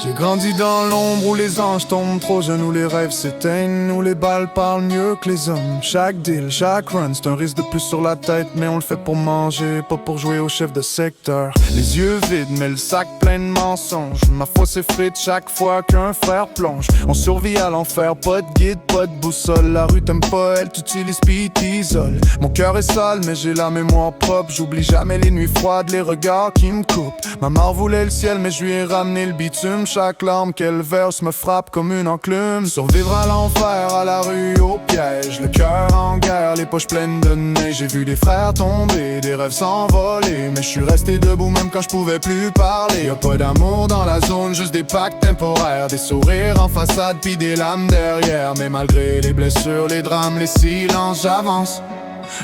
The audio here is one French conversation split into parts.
J'ai grandi dans l'ombre où les anges tombent trop jeunes, où les rêves s'éteignent, où les balles parlent mieux que les hommes. Chaque deal, chaque run, c'est un risque de plus sur la tête, mais on le fait pour manger, pas pour jouer au chef de secteur. Les yeux vides, mais le sac plein de mensonges. Ma foi s'effrite chaque fois qu'un frère plonge. On survit à l'enfer, pas de guide, pas de boussole. La rue t'aime pas, elle t'utilise pis t'isole. Mon cœur est sale, mais j'ai la mémoire propre. J'oublie jamais les nuits froides, les regards qui me coupent. Ma mère voulait le ciel, mais je lui ai ramené le bitume. Chaque larme qu'elle verse me frappe comme une enclume. Survivre à l'enfer, à la rue, au piège. Le cœur en guerre, les poches pleines de neige. J'ai vu des frères tomber, des rêves s'envoler, mais je suis resté debout même quand je pouvais plus parler. Y'a pas d'amour dans la zone, juste des pactes temporaires. Des sourires en façade puis des lames derrière. Mais malgré les blessures, les drames, les silences, j'avance.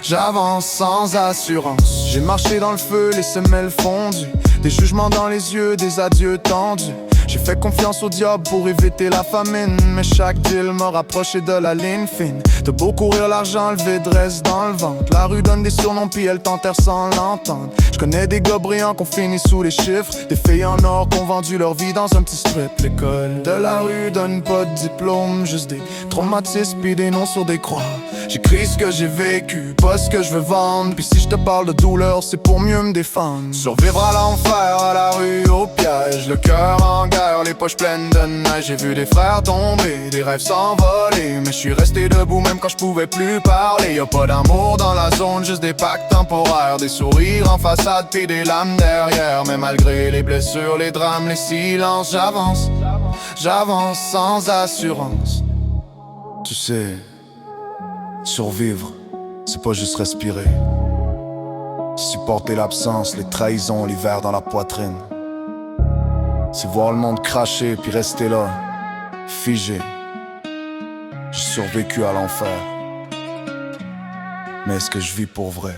J'avance sans assurance. J'ai marché dans le feu, les semelles fondues. Des jugements dans les yeux, des adieux tendus. J'ai fait confiance au diable pour éviter la famine, mais chaque deal m'a rapproché de la ligne fine. De beau courir l'argent, le vide reste dans le ventre. La rue donne des surnoms puis elle t'enterre sans l'entendre. Je connais des gars brillants qu'on finit sous les chiffres, des filles en or qu'on vendu leur vie dans un petit strip. L'école de la rue donne pas de diplôme, juste des traumatismes puis des noms sur des croix. J'écris ce que j'ai vécu, pas ce que je veux vendre. Puis si je te parle de douleur, c'est pour mieux me défendre. Survivre à l'enfer, à la rue, au piège. Le cœur en guerre, les poches pleines de neige. J'ai vu des frères tomber, des rêves s'envoler, mais je suis resté debout même quand je pouvais plus parler. Y'a pas d'amour dans la zone, juste des pactes temporaires. Des sourires en façade puis des lames derrière. Mais malgré les blessures, les drames, les silences, j'avance. J'avance sans assurance. Tu sais, survivre, c'est pas juste respirer. Supporter l'absence, les trahisons, l'hiver dans la poitrine. C'est voir le monde cracher puis rester là, figé. J'ai survécu à l'enfer, mais est-ce que je vis pour vrai?